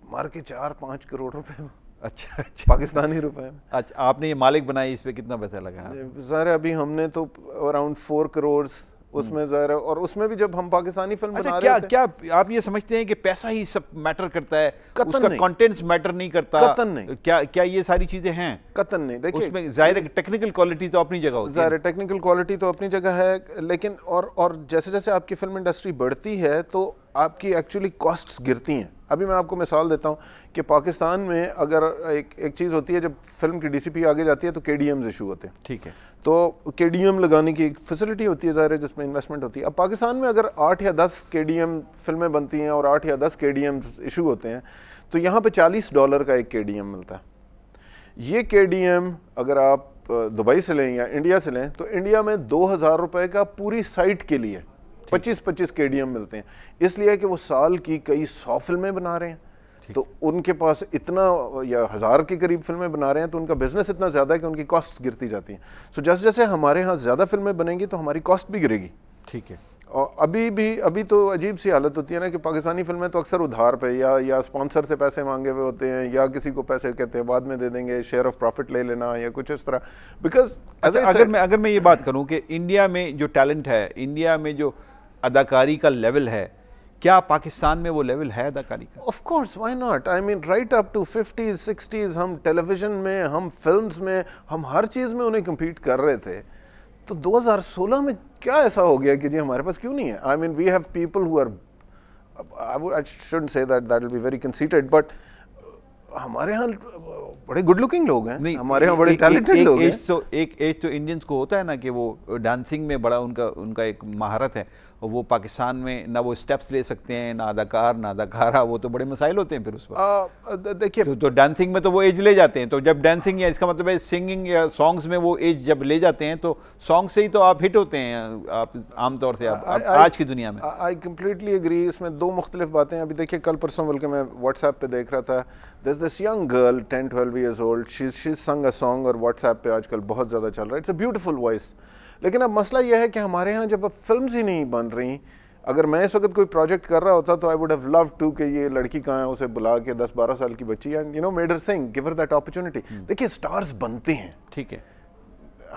مار کے 4-5 کروڑ روپے میں. اچھا, پاکستانی روپے میں. اچھا, آپ نے یہ مالک بنائی, اس پہ کتنا پیسہ لگا؟ ظاہر ابھی ہم نے تو اراؤنڈ 4 کروڑ اس میں ظاہر ہے, اور اس میں بھی جب ہم پاکستانی فلم بنا رہے تھے. کیا آپ یہ سمجھتے ہیں کہ پیسہ ہی سب میٹر کرتا ہے, اس کا کانٹینٹس میٹر نہیں کرتا؟ قطعاً نہیں. کیا یہ ساری چیزیں ہیں؟ قطعاً نہیں. دیکھیں, اس میں ظاہر ہے ٹیکنیکل کوالٹی تو اپنی جگہ ہوتی ہے. ظاہر ہے ٹیکنیکل کوالٹی تو اپنی جگہ ہے, لیکن اور جیسے جیسے آپ کی فلم انڈسٹری بڑھتی ہے تو آپ کی ایکچولی کاسٹس گرتی ہیں. ابھی میں آپ کو مثال دیتا ہوں کہ پاکستان میں اگر ایک چیز ہوتی ہے, جب فلم کی DCP آگے جاتی ہے تو KDMs ایشو ہوتے ہیں. ٹھیک ہے. تو KDM لگانے کی ایک فیسلٹی ہوتی ہے ظاہر ہے, جس میں انویسٹمنٹ ہوتی ہے. اب پاکستان میں اگر 8 یا 10 KDM فلمیں بنتی ہیں اور 8 یا 10 KDMs ایشو ہوتے ہیں تو یہاں پہ $40 کا ایک KDM ملتا ہے. یہ KDM اگر آپ دبئی سے لیں یا انڈیا سے لیں تو انڈیا میں $2,000 کا پوری سائٹ کے لیے 25 KDM ملتے ہیں, اس لیے کہ وہ سال کی کئی 100 فلمیں بنا رہے ہیں. تو ان کے پاس اتنا, یا 1000 کے قریب فلمیں بنا رہے ہیں, تو ان کا بزنس اتنا زیادہ ہے کہ ان کی کاسٹ گرتی جاتی ہیں. سو جیسے جیسے ہمارے ہاں زیادہ فلمیں بنیں گی تو ہماری کاسٹ بھی گرے گی. ٹھیک ہے. اور ابھی تو عجیب سی حالت ہوتی ہے نا کہ پاکستانی فلمیں تو اکثر ادھار پہ یا اسپانسر سے پیسے مانگے ہوئے ہوتے ہیں, یا کسی کو پیسے کہتے ہیں بعد میں دے دیں گے, شیئر آف پروفٹ لے لینا یا کچھ اس طرح. بیکاز اگر میں یہ بات کروں کہ انڈیا میں جو ٹیلنٹ ہے, انڈیا میں جو اداکاری کا لیول ہے, کیا پاکستان میں وہ لیول ہے اداکاری کا؟ Of course, why not. I mean right up to 50s 60s ہم ٹیلی ویژن میں, ہم فلمز میں, ہم ہر چیز میں انہیں کمپیٹ کر رہے تھے. تو 2016 میں کیا ایسا ہو گیا کہ جی ہمارے پاس کیوں نہیں ہے؟ I mean we have people who are, I shouldn't say that will be very conceited, but ہمارے ہاں بڑے گڈ لکنگ لوگ ہیں, ہمارے ہاں بڑے ٹیلنٹڈ لوگ ہیں. ایک ایج تو انڈینس کو ہوتا ہے نا کہ وہ ڈانسنگ میں بڑا ان کا ایک مہارت ہے, اور وہ پاکستان میں نہ وہ اسٹیپس لے سکتے ہیں, نہ اداکار نہ اداکارہ, وہ تو بڑے مسائل ہوتے ہیں پھر اس وقت. دیکھیے تو ڈانسنگ میں تو وہ ایج لے جاتے ہیں, تو جب ڈانسنگ یا اس کا مطلب ہے سنگنگ یا سانگز میں وہ ایج جب لے جاتے ہیں تو سانگ سے ہی تو آپ ہٹ ہوتے ہیں آپ عام طور سے آج کی دنیا میں. I completely agri. اس میں دو مختلف باتیں. ابھی دیکھیے کل پرسوں بلکہ میں واٹس ایپ پہ دیکھ رہا تھا, there's this young girl 10-12 years old, she's sung a song, اور واٹس ایپ پہ آج کل بہت زیادہ چل رہا ہے. It's a beautiful voice. لیکن اب مسئلہ یہ ہے کہ ہمارے ہاں جب اب فلمز ہی نہیں بن رہی, اگر میں اس وقت کوئی پروجیکٹ کر رہا ہوتا تو I would have loved to کہ یہ لڑکی کہاں ہے, اسے بلا کے 10-12 سال کی بچی ہے, and made her sing, give her that opportunity. دیکھیے سٹارز بنتے ہیں, ٹھیک ہے,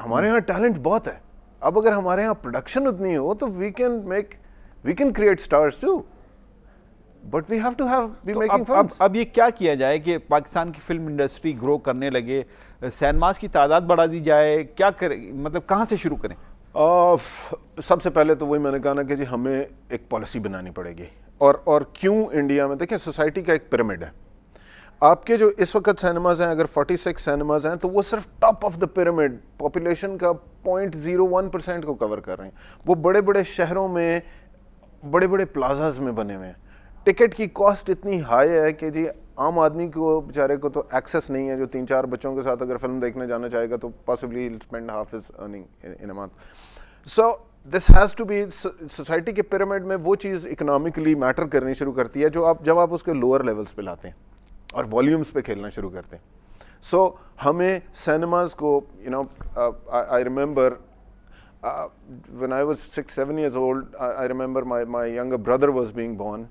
ہمارے ہاں ٹیلنٹ بہت ہے. اب اگر ہمارے ہاں پروڈکشن اتنی ہو تو we can create stars too. But we have to be making films. اب یہ کیا کیا جائے کہ پاکستان کی فلم انڈسٹری گرو کرنے لگے, سینماز کی تعداد بڑھا دی جائے, کیا کریں, مطلب کہاں سے شروع کریں؟ سب سے پہلے تو وہی میں نے کہا نا کہ جی ہمیں ایک پالیسی بنانی پڑے گی. اور کیوں انڈیا میں دیکھیں سوسائٹی کا ایک پیرامڈ ہے. آپ کے جو اس وقت سینماز ہیں, اگر 46 سینماز ہیں تو وہ صرف top of the pyramid population کا 0.01% کو کور کر رہے ہیں. وہ بڑے بڑے شہروں میں بڑے بڑے پلازاز میں بنے ہوئے ہیں. ٹکٹ کی کاسٹ اتنی ہائی ہے کہ جی عام آدمی کو بیچارے کو تو ایکسیس نہیں ہے, جو 3-4 بچوں کے ساتھ اگر فلم دیکھنے جانا چاہے گا تو possibly he'll spend half his earning in a month. So this has to be, society کے پیرامڈ میں وہ چیز اکنامکلی میٹر کرنی شروع کرتی ہے جب آپ اس کے لوور لیولس پہ لاتے ہیں اور والیومس پہ کھیلنا شروع کرتے ہیں. سو ہمیں سینماز کو I remember when I was 6-7 years old, I remember my younger brother was being born.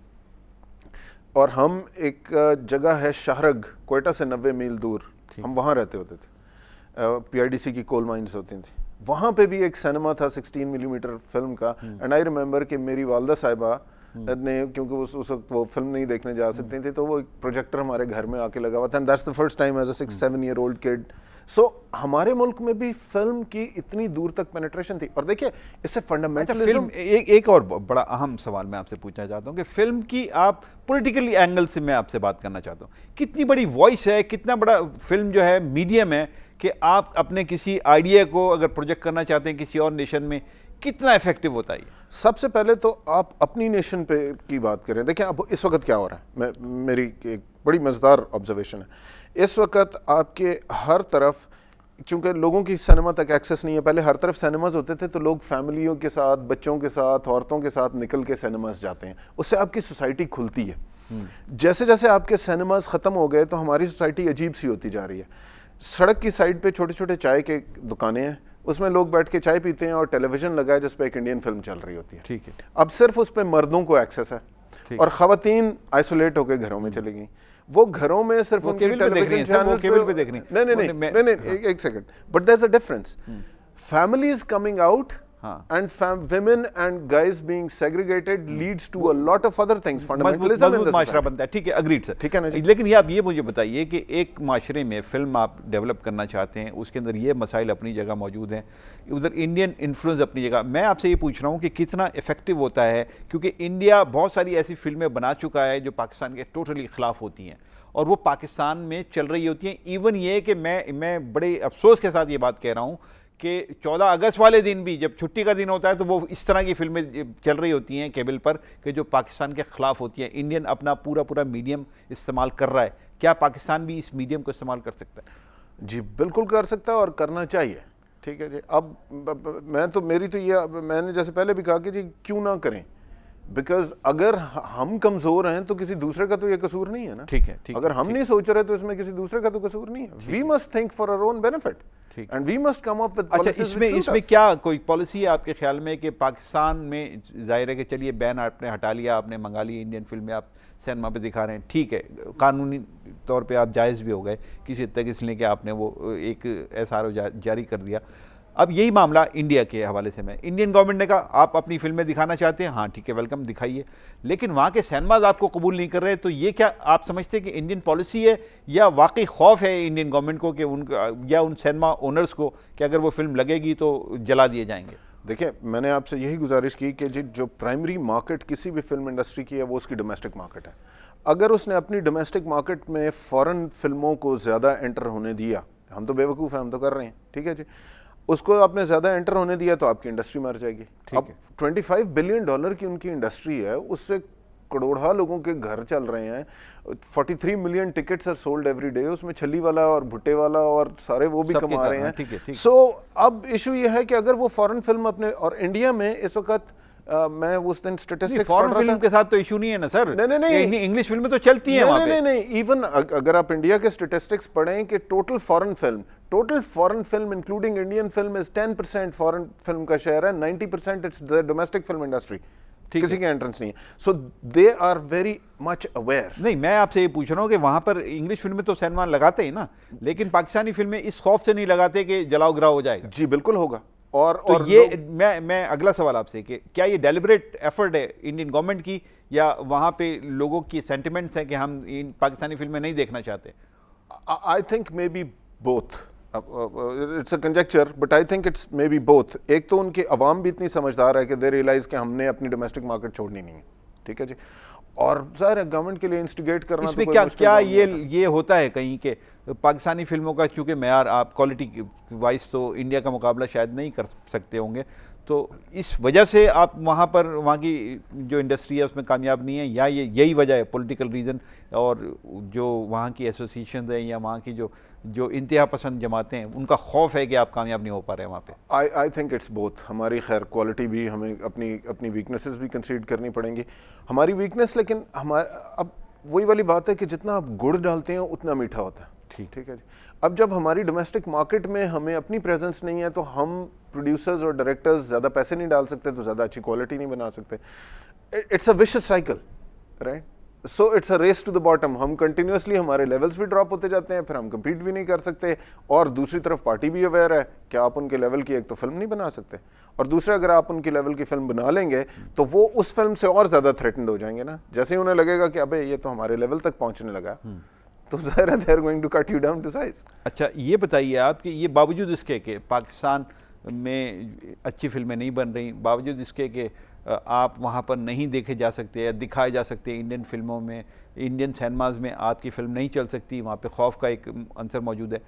اور ہم ایک جگہ ہے شاہرگ, کوئٹہ سے 90 میل دور, ہم وہاں رہتے ہوتے تھے, PIDC کی کول مائنس ہوتی تھیں, وہاں پہ بھی ایک سینما تھا 16 ملی میٹر فلم کا. اینڈ آئی ریمبر کہ میری والدہ صاحبہ نے, کیونکہ اس وقت وہ فلم نہیں دیکھنے جا سکتی تھی, تو وہ ایک پروجیکٹر ہمارے گھر میں آ کے لگا ہوا تھا. And that's the first time as a 6-7 year old kid. سو ہمارے ملک میں بھی فلم کی اتنی دور تک پینیٹریشن تھی. اور دیکھیے اس سے فنڈامنٹلزم, ایک اور بڑا اہم سوال میں آپ سے پوچھنا چاہتا ہوں کہ فلم کی آپ پولیٹیکلی اینگل سے میں آپ سے بات کرنا چاہتا ہوں, کتنی بڑی وائس ہے, کتنا بڑا فلم جو ہے میڈیم ہے کہ آپ اپنے کسی آئیڈیا کو اگر پروجیکٹ کرنا چاہتے ہیں کسی اور نیشن میں, کتنا افیکٹو ہوتا ہے؟ سب سے پہلے تو آپ اپنی نیشن پہ کی بات کریں. دیکھیں اب اس وقت کیا ہو رہا ہے, میری ایک بڑی مزیدار آبزرویشن ہے. اس وقت آپ کے ہر طرف, چونکہ لوگوں کی سینما تک ایکسیس نہیں ہے, پہلے ہر طرف سینماز ہوتے تھے تو لوگ فیملیوں کے ساتھ, بچوں کے ساتھ, عورتوں کے ساتھ نکل کے سینماز جاتے ہیں, اس سے آپ کی سوسائٹی کھلتی ہے. جیسے جیسے آپ کے سینماز ختم ہو گئے تو ہماری سوسائٹی عجیب سی ہوتی جا رہی ہے. سڑک کی سائڈ پہ چھوٹے چھوٹے چائے کے دکانیں ہیں, اس میں لوگ بیٹھ کے چائے پیتے ہیں اور ٹیلی ویژن لگا ہے جس پہ ایک انڈین فلم چل رہی ہوتی ہے. ٹھیک ہے, اب صرف اس پہ مردوں کو ایکسیس ہے اور خواتین آئسولیٹ ہو کے گھروں میں چلی گئیں. وہ گھروں میں صرف ان کی ٹیلی ویژن چینلز پہ, نہیں ایک second, but there is a difference. Families coming out and women and guys being segregated leads to a lot of other things. Fundamentalism in the معاشرہ بنتا ہے. ٹھیک ہے, اگریڈ سر, ٹھیک ہے نا جی. لیکن آپ یہ مجھے بتائیے کہ ایک معاشرے میں فلم آپ ڈیولپ کرنا چاہتے ہیں, اس کے اندر یہ مسائل اپنی جگہ موجود ہیں, ادھر انڈین انفلوئنس اپنی جگہ. میں آپ سے یہ پوچھ رہا ہوں کہ کتنا افیکٹو ہوتا ہے, کیونکہ انڈیا بہت ساری ایسی فلمیں بنا چکا ہے جو پاکستان کے ٹوٹلی خلاف ہوتی ہیں اور وہ پاکستان میں چل رہی ہوتی ہیں. ایون یہ کہ میں بڑے افسوس کے ساتھ یہ بات کہہ رہا ہوں کہ 14 اگست والے دن بھی جب چھٹی کا دن ہوتا ہے تو وہ اس طرح کی فلمیں چل رہی ہوتی ہیں کیبل پر کہ جو پاکستان کے خلاف ہوتی ہیں. انڈین اپنا پورا میڈیم استعمال کر رہا ہے, کیا پاکستان بھی اس میڈیم کو استعمال کر سکتا ہے؟ جی بالکل کر سکتا ہے اور کرنا چاہیے. ٹھیک ہے جی. اب میری تو یہ, میں نے جیسے پہلے بھی کہا کہ جی کیوں نہ کریں, بیکاز اگر ہم کمزور ہیں تو کسی دوسرے کا تو یہ قصور نہیں ہے نا. ٹھیک ہے, اگر ہم نہیں سوچ رہے تو اس میں کسی دوسرے کا تو قصور نہیں ہے. We must think for our own benefit and we must come up with policies. اس میں کیا کوئی پالیسی ہے آپ کے خیال میں کہ پاکستان میں ظاہر ہے کہ چلیے بین آپ نے ہٹا لیا, آپ نے منگا لی انڈین فلمیں, آپ سینما پہ دکھا رہے ہیں, ٹھیک ہے, قانونی طور پہ آپ جائز بھی ہو گئے کسی حد تک, اس لیے کہ آپ نے وہ ایک SRO جاری کر دیا. اب یہی معاملہ انڈیا کے حوالے سے, میں انڈین گورنمنٹ نے کہا آپ اپنی فلمیں دکھانا چاہتے ہیں, ہاں ٹھیک ہے ویلکم دکھائیے, لیکن وہاں کے سینماز آپ کو قبول نہیں کر رہے, تو یہ کیا آپ سمجھتے ہیں کہ انڈین پالیسی ہے یا واقعی خوف ہے انڈین گورنمنٹ کو کہ یا ان سینما اونرز کو کہ اگر وہ فلم لگے گی تو جلا دیے جائیں گے؟ دیکھیں میں نے آپ سے یہی گزارش کی کہ جو پرائمری مارکیٹ کسی بھی فلم انڈسٹری کی ہے وہ اس کی ڈومیسٹک مارکیٹ ہے. اگر اس نے اپنی ڈومیسٹک مارکیٹ میں فورن فلموں کو زیادہ انٹر ہونے دیا, ہم تو بے وقوف ہیں, ہم تو کر رہے ہیں, ٹھیک ہے جی, اس کو آپ نے زیادہ انٹر ہونے دیا تو آپ کی انڈسٹری مر جائے گی. اب $25 بلین کی ان کی انڈسٹری ہے, اس سے کروڑا لوگوں کے گھر چل رہے ہیں, 43 million tickets are sold every day, اس میں چھلی والا اور بھٹے والا اور سارے وہ بھی کما رہے ہیں. سو اب ایشو یہ ہے کہ اگر وہ فورن فلم اپنے, اور انڈیا میں اس وقت میں اس دن اسٹیٹسٹکس فورن فلم کے ساتھ تو ایشو نہیں ہے نا سر, نہیں انگلش فلمیں تو چلتی ہیں وہاں پہ. نہیں ایون اگر آپ انڈیا کے اسٹیٹسٹکس پڑھیں کہ total foreign film including Indian film is 10% foreign film کا شیئر ہے, 90% it's the domestic film industry, کسی کے انٹرنس نہیں ہے. So they are very much aware. نہیں میں آپ سے یہ پوچھ رہا ہوں کہ وہاں پر انگلش فلمیں تو سینما لگاتے ہیں نا, لیکن پاکستانی فلمیں اس خوف سے نہیں لگاتے کہ جلاؤ گرا ہو جائے گا. جی بالکل ہوگا. اور یہ میں اگلا سوال آپ سے کہ کیا یہ ڈیلیبریٹ ایفرٹ ہے انڈین گورنمنٹ کی یا وہاں پہ لوگوں کی سینٹیمنٹس ہیں کہ ہم پاکستانی فلمیں نہیں دیکھنا چاہتے؟ I think maybe both. It's a conjecture, but I think it's maybe both. ایک تو ان کی عوام بھی اتنی سمجھدار ہے کہ they realize کہ ہم نے اپنی ڈومیسٹک مارکیٹ چھوڑنی نہیں ہے, ٹھیک ہے جی, اور ظاہر ہے گورنمنٹ کے لیے انسٹیگیٹ کرنا. اس میں کیا یہ ہوتا ہے کہیں کہ پاکستانی فلموں کا چونکہ معیار آپ کوالٹی وائز تو انڈیا کا مقابلہ شاید نہیں کر سکتے ہوں گے, تو اس وجہ سے آپ وہاں پر وہاں کی جو انڈسٹری ہے اس میں کامیاب نہیں ہے، یا یہی وجہ ہے پولیٹیکل ریزن، اور جو وہاں کی ایسوسیشنز ہیں یا وہاں کی جو انتہا پسند جماعتیں ہیں ان کا خوف ہے کہ آپ کامیاب نہیں ہو پا رہے ہیں وہاں پہ؟ I think it's both. ہماری خیر کوالٹی بھی ہمیں اپنی ویکنیسز بھی کنسیڈ کرنی پڑیں گی. ہماری ویکنیس لیکن اب وہی والی بات ہے کہ جتنا آپ گڑ ڈالتے ہیں اتنا میٹھا ہوتا ہے. ٹھیک ہے جی. اب جب ہماری ڈومیسٹک مارکیٹ میں ہمیں اپنی پریزنس نہیں ہے تو ہم پروڈیوسرز اور ڈائریکٹرز زیادہ پیسے نہیں ڈال سکتے تو زیادہ اچھی کوالٹی نہیں بنا سکتے. It's a vicious cycle, right? So it's a race to the bottom. ہم کنٹینیوسلی ہمارے لیولس بھی ڈراپ ہوتے جاتے ہیں, پھر ہم کمپیٹ بھی نہیں کر سکتے, اور دوسری طرف پارٹی بھی اویئر ہے کہ آپ ان کے لیول کی ایک تو فلم نہیں بنا سکتے, اور دوسرا اگر آپ ان کی لیول کی فلم بنا لیں گے تو وہ اس فلم سے اور زیادہ تھریٹنڈ ہو جائیں گے نا. جیسے ہی انہیں لگے گا کہ ابے یہ تو ہمارے لیول تک پہنچنے لگا تو ظاہر ہے they are going to cut you down to size. اچھا یہ بتائیے آپ کہ یہ باوجود اس کے کہ پاکستان میں اچھی فلمیں نہیں بن رہی, باوجود اس کے کہ آپ وہاں پر نہیں دیکھے جا سکتے یا دکھائے جا سکتے انڈین فلموں میں, انڈین سینماز میں آپ کی فلم نہیں چل سکتی, وہاں پہ خوف کا ایک عنصر موجود ہے,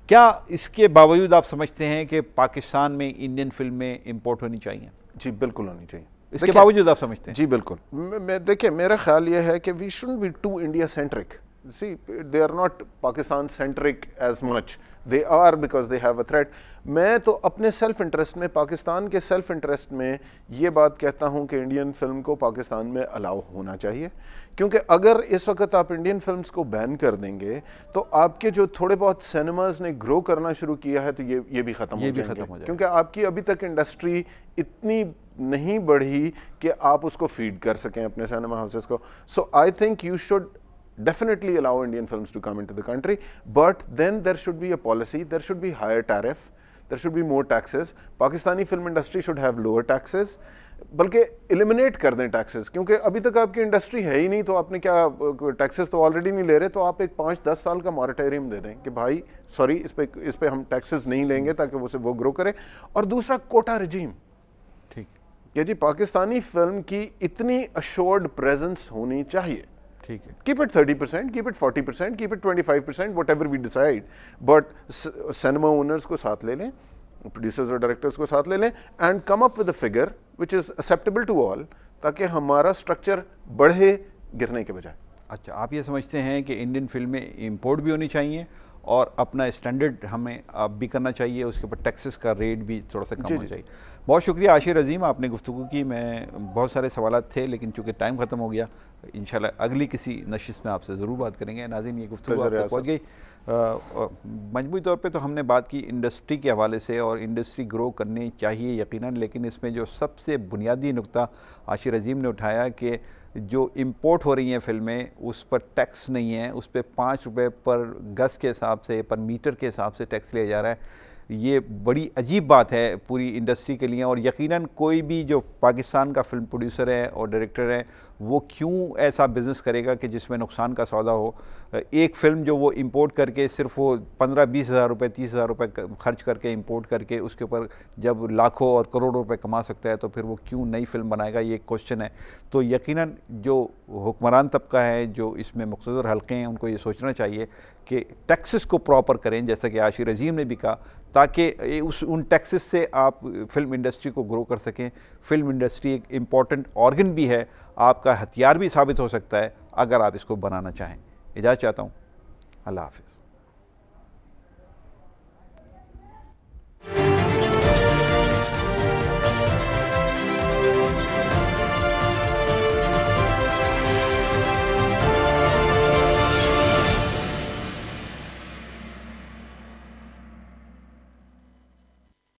کیا اس کے باوجود آپ سمجھتے ہیں کہ پاکستان میں انڈین فلمیں امپورٹ ہونی چاہیے؟ جی بالکل ہونی چاہیے. اس کے باوجود آپ سمجھتے ہیں؟ جی بالکل. دیکھیں میرا خیال یہ ہے کہ we shouldn't be too India centric. See, they are not Pakistan centric as much. They are because they have a threat. میں تو اپنے سیلف انٹرسٹ میں, پاکستان کے سیلف انٹرسٹ میں یہ بات کہتا ہوں کہ انڈین فلم کو پاکستان میں الاؤ ہونا چاہیے, کیونکہ اگر اس وقت آپ انڈین فلمز کو بین کر دیں گے تو آپ کے جو تھوڑے بہت سینماز نے گرو کرنا شروع کیا ہے تو یہ بھی ختم ہو جائیں گے, کیونکہ آپ کی ابھی تک انڈسٹری اتنی نہیں بڑھی کہ آپ اس کو فیڈ کر سکیں اپنے سینما ہاؤسز کو. So I think you should definitely allow Indian films to come into the country, but then there should be a policy, there should be higher tariff, there should be more taxes. Pakistani film industry should have lower taxes, بلکہ eliminate کر دیں taxes, کیونکہ ابھی تک آپ کی industry ہے ہی نہیں تو آپ نے کیا taxes تو already نہیں لے رہے, تو آپ ایک 5-10 سال کا moratorium دے دیں کہ بھائی سوری اس پہ ہم taxes نہیں لیں گے تاکہ وہ گرو کرے. اور دوسرا کوٹا رجیم, ٹھیک کہ جی پاکستانی فلم کی اتنی assured presence ہونی چاہیے. ٹھیک ہے, keep it 30%, keep it 40%, keep it 25%, whatever we decide, but cinema owners کو ساتھ لے لیں, producers اور directors کو ساتھ لے لیں, and come up with a figure which is acceptable to all, تاکہ ہمارا structure بڑھے گرنے کے بجائے. اچھا آپ یہ سمجھتے ہیں کہ انڈین فلمیں امپورٹ بھی ہونی چاہیے اور اپنا اسٹینڈرڈ ہمیں اب بھی کرنا چاہیے, اس کے اوپر ٹیکسز کا ریٹ بھی تھوڑا سا کم ہونا چاہیے. بہت شکریہ عاشر عظیم, آپ نے گفتگو کی. میں بہت سارے سوالات تھے لیکن چونکہ ٹائم ختم ہو گیا, انشاءاللہ اگلی کسی نشست میں آپ سے ضرور بات کریں گے. ناظرین یہ گفتگو آپ تک پہنچ گئی. مجموعی طور پہ تو ہم نے بات کی انڈسٹری کے حوالے سے, اور انڈسٹری گرو کرنی چاہیے یقیناً, لیکن اس میں جو سب سے بنیادی نقطہ عاشر عظیم نے اٹھایا کہ جو امپورٹ ہو رہی ہیں فلمیں اس پر ٹیکس نہیں ہے, اس پہ 5 روپے پر گز کے حساب سے, پر میٹر کے حساب سے ٹیکس لیا جا رہا ہے. یہ بڑی عجیب بات ہے پوری انڈسٹری کے لیے, اور یقیناً کوئی بھی جو پاکستان کا فلم پروڈیوسر ہے اور ڈائریکٹر ہے وہ کیوں ایسا بزنس کرے گا کہ جس میں نقصان کا سودا ہو. ایک فلم جو وہ امپورٹ کر کے صرف وہ 15-20 ہزار روپے 30 ہزار روپے خرچ کر کے امپورٹ کر کے اس کے اوپر جب لاکھوں اور کروڑوں روپے کما سکتا ہے تو پھر وہ کیوں نئی فلم بنائے گا, یہ ایک کوشچن ہے. تو یقیناً جو حکمران طبقہ ہے, جو اس میں مقتدر حلقے ہیں, ان کو یہ سوچنا چاہیے کہ ٹیکسز کو پراپر کریں, جیسا کہ عاشر عظیم نے بھی کہا, تاکہ ان ٹیکسز سے آپ فلم انڈسٹری کو گرو کر سکیں. فلم انڈسٹری ایک امپورٹنٹ آرگن بھی ہے, آپ کا ہتھیار بھی ثابت ہو سکتا ہے اگر آپ اس کو بنانا چاہیں. اجازت چاہتا ہوں, اللہ حافظ.